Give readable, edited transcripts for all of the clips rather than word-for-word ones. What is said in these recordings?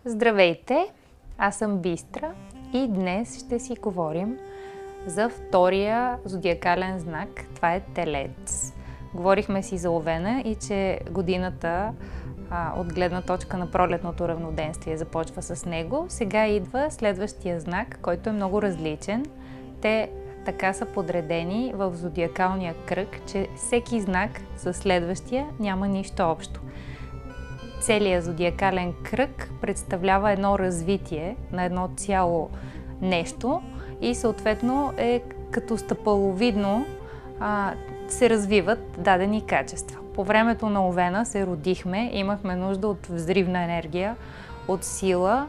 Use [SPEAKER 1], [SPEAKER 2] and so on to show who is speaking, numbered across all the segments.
[SPEAKER 1] Здравейте! Аз съм Бистра и днес ще си говорим за втория зодиакален знак. Това е Телец. Говорихме си за Овена и че годината от гледна точка на пролетното равноденствие започва с него. Сега идва следващия знак, който е много различен. Те така са подредени в зодиакалния кръг, че всеки знак със следващия няма нищо общо. Целият зодиакален кръг представлява едно развитие на едно цяло нещо и съответно е като стъпаловидно се развиват дадени качества. По времето на Овена се родихме, имахме нужда от взривна енергия, от сила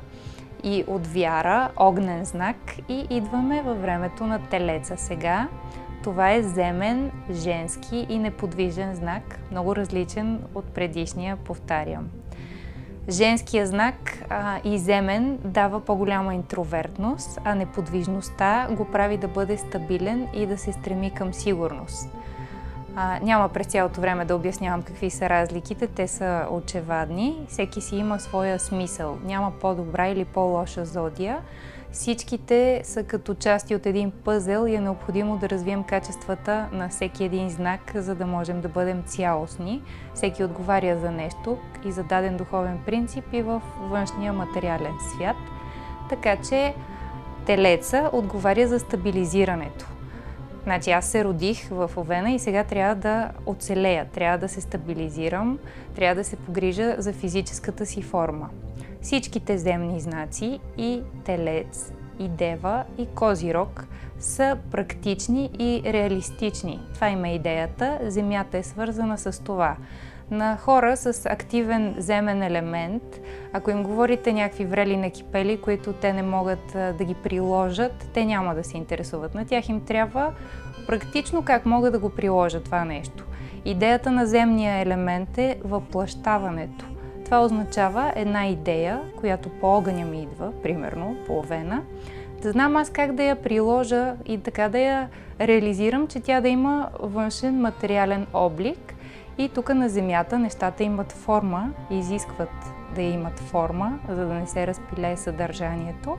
[SPEAKER 1] и от вяра, огнен знак, и идваме във времето на Телеца сега. Това е земен, женски и неподвижен знак, много различен от предишния, повтарям. Женския знак и земен дава по-голяма интровертност, а неподвижността го прави да бъде стабилен и да се стреми към сигурност. Няма през цялото време да обяснявам какви са разликите, те са очевадни. Всеки си има своя смисъл. Няма по-добра или по-лоша зодия. Всичките са като части от един пъзел и е необходимо да развием качествата на всеки един знак, за да можем да бъдем цялостни. Всеки отговаря за нещо и за даден духовен принцип и в външния материален свят. Така че Телеца отговаря за стабилизирането. Значи аз се родих в Овена и сега трябва да оцелея, трябва да се стабилизирам, трябва да се погрижа за физическата си форма. Всичките земни знаци и Телец, и Дева, и Козирог са практични и реалистични. Това има идеята. Земята е свързана с това. На хора с активен земен елемент, ако им говорите някакви врели накипели, които те не могат да ги приложат, те няма да се интересуват. На тях им трябва практично как могат да го приложат това нещо. Идеята на земния елемент е въплъщаването. Това означава една идея, която по огъня ми идва, примерно по Овена, да знам аз как да я приложа и така да я реализирам, че тя да има външен материален облик. И тук на Земята нещата имат форма, изискват да имат форма, за да не се разпилее съдържанието.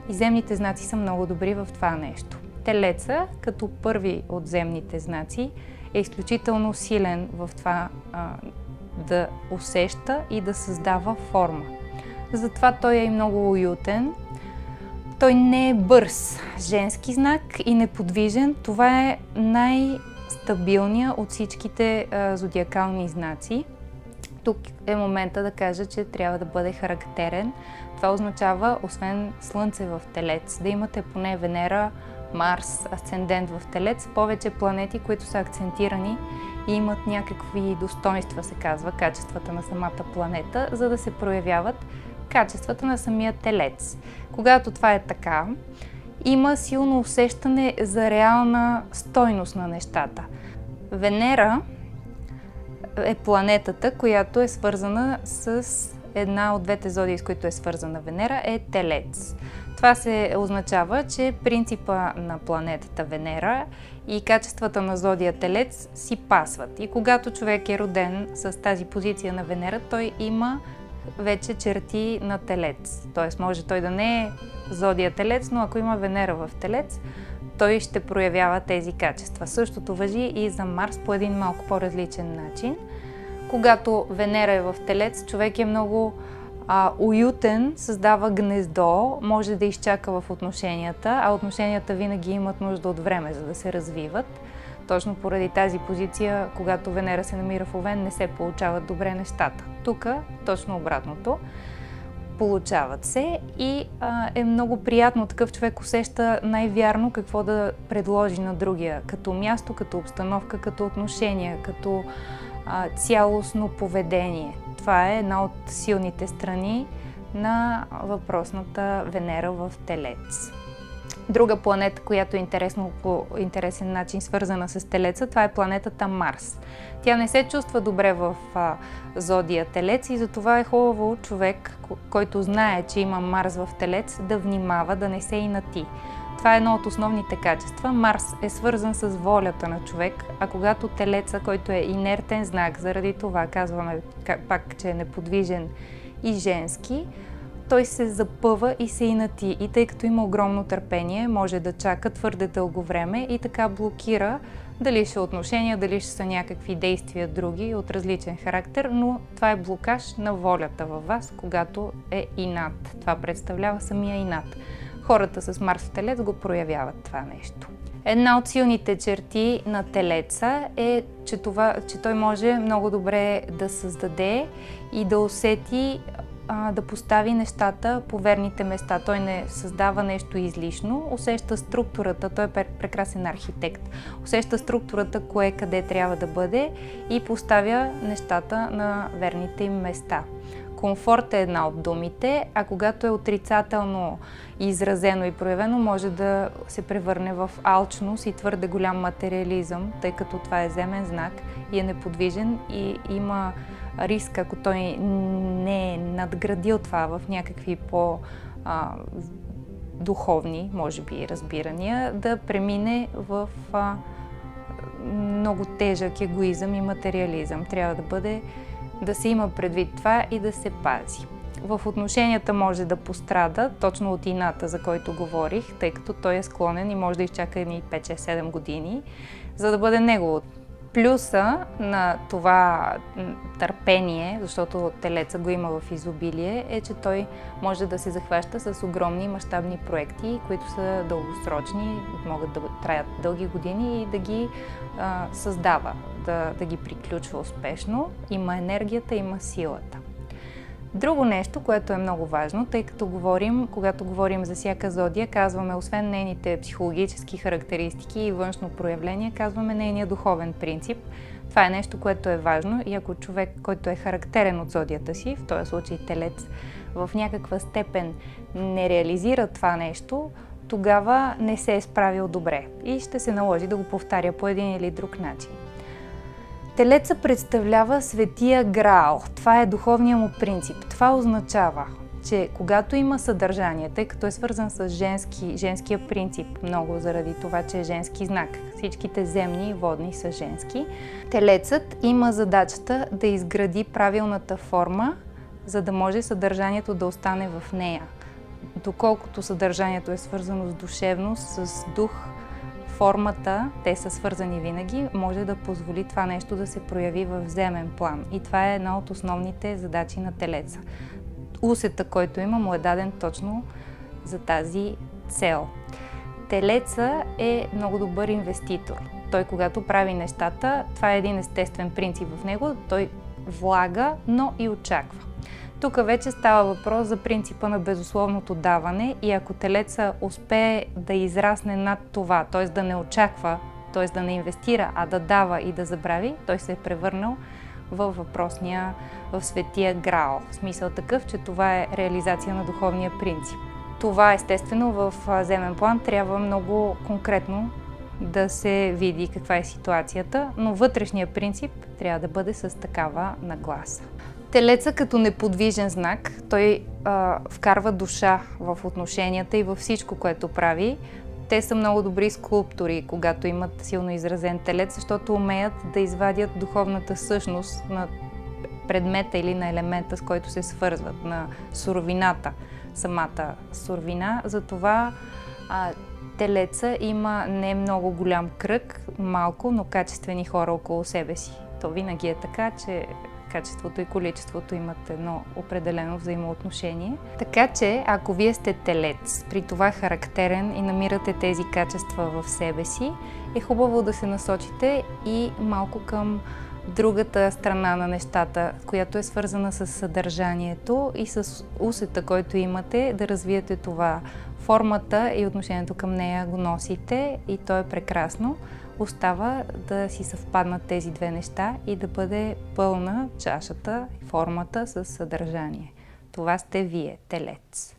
[SPEAKER 1] И земните знаци са много добри в това нещо. Телеца, като първи от земните знаци, е изключително силен в това да усеща и да създава форма. Затова той е и много уютен. Той не е бърз. Женски знак и неподвижен. Това е най-стабилният от всичките зодиакални знаци. Тук е момента да кажа, че трябва да бъде характерен. Това означава, освен Слънце в Телец, да имате поне Венера, Марс, асцендент в Телец, повече планети, които са акцентирани и имат някакви достоинства, се казва, качествата на самата планета, за да се проявяват качествата на самия Телец. Когато това е така, има силно усещане за реална стойност на нещата. Венера е планетата, която е свързана с една от двете зодии, с които е свързана Венера, е Телец. Това се означава, че принципа на планетата Венера и качествата на зодия Телец си пасват. И когато човек е роден с тази позиция на Венера, той има вече черти на Телец. Тоест може той да не е зодия Телец, но ако има Венера в Телец, той ще проявява тези качества. Същото важи и за Марс по един малко по-различен начин. Когато Венера е в Телец, човек е много уютен, създава гнездо, може да изчака в отношенията, а отношенията винаги имат нужда от време, за да се развиват. Точно поради тази позиция, когато Венера се намира в Овен, не се получават добре нещата. Тук точно обратното. Получават се и е много приятно. Такъв човек усеща най-вярно какво да предложи на другия, като място, като обстановка, като отношения, като цялостно поведение. Това е една от силните страни на въпросната Венера в Телец. Друга планета, която е по интересен начин свързана с Телеца, това е планетата Марс. Тя не се чувства добре в зодия Телец и затова е хубаво човек, който знае, че има Марс в Телец, да внимава, да не се инати. Това е едно от основните качества. Марс е свързан с волята на човек, а когато Телеца, който е инертен знак, заради това казваме пак, че е неподвижен и женски, той се запъва и се инати. И тъй като има огромно търпение, може да чака твърде дълго време и така блокира дали ще отношения, дали ще са някакви действия други от различен характер, но това е блокаж на волята във вас, когато е инат. Това представлява самия инат. Хората с Марс в Телец го проявяват това нещо. Една от силните черти на Телеца е, че той може много добре да създаде и да усети, да постави нещата по верните места. Той не създава нещо излишно, усеща структурата, той е прекрасен архитект. Усеща структурата, кое къде трябва да бъде и поставя нещата на верните им места. Комфорт е една от думите, а когато е отрицателно изразено и проявено, може да се превърне в алчност и твърде голям материализъм, тъй като това е земен знак и е неподвижен и има риск, ако той не е надградил това в някакви по-духовни, може би, разбирания, да премине в много тежък егоизъм и материализъм. Трябва да се има предвид това и да се пази. В отношенията може да пострада точно от ината, за който говорих, тъй като той е склонен и може да изчака едни 5-6-7 години, за да бъде негово. Плюса на това търпение, защото Телеца го има в изобилие, е, че той може да се захваща с огромни мащабни проекти, които са дългосрочни, могат да траят дълги години и да ги създава, да ги приключва успешно. Има енергията, има силата. Друго нещо, което е много важно, тъй като когато говорим за всяка зодия, казваме освен нейните психологически характеристики и външно проявление, казваме нейния духовен принцип. Това е нещо, което е важно и ако човек, който е характерен от зодията си, в този случай Телец, в някаква степен не реализира това нещо, тогава не се е справил добре и ще се наложи да го повтаря по един или друг начин. Телеца представлява Светия Граал. Това е духовният му принцип. Това означава, че когато има съдържание, тъй като е свързан с женския принцип, много заради това, че е женски знак, всичките земни и водни са женски, Телецът има задачата да изгради правилната форма, за да може съдържанието да остане в нея. Доколкото съдържанието е свързано с душевност, с дух, формата, те са свързани винаги, може да позволи това нещо да се прояви в земен план. И това е една от основните задачи на Телеца. Усета, който има, му е даден точно за тази цел. Телеца е много добър инвеститор. Той, когато прави нещата, това е един естествен принцип в него, той влага, но и очаква. Тук вече става въпрос за принципа на безусловното даване и ако Телеца успее да израсне над това, т.е. да не очаква, т.е. да не инвестира, а да дава и да забрави, той се е превърнал в Светия Граал. В смисъл такъв, че това е реализация на духовния принцип. Това естествено в земен план трябва много конкретно да се види каква е ситуацията, но вътрешният принцип трябва да бъде с такава нагласа. Телеца като неподвижен знак, той вкарва душа в отношенията и във всичко, което прави. Те са много добри скулптори, когато имат силно изразен телец, защото умеят да извадят духовната същност на предмета или на елемента, с който се свързват, на суровината, самата суровина. Затова Телеца има не много голям кръг, малко, но качествени хора около себе си. То винаги е така, че качеството и количеството имат едно определено взаимоотношение. Така че, ако вие сте Телец, при това характерен и намирате тези качества в себе си, е хубаво да се насочите и малко към другата страна на нещата, която е свързана с съдържанието и с усета, който имате, да развиете това. Формата и отношението към нея го носите и то е прекрасно. Остава да си съвпаднат тези две неща и да бъде пълна чашата, формата с съдържание. Това сте вие, Телец.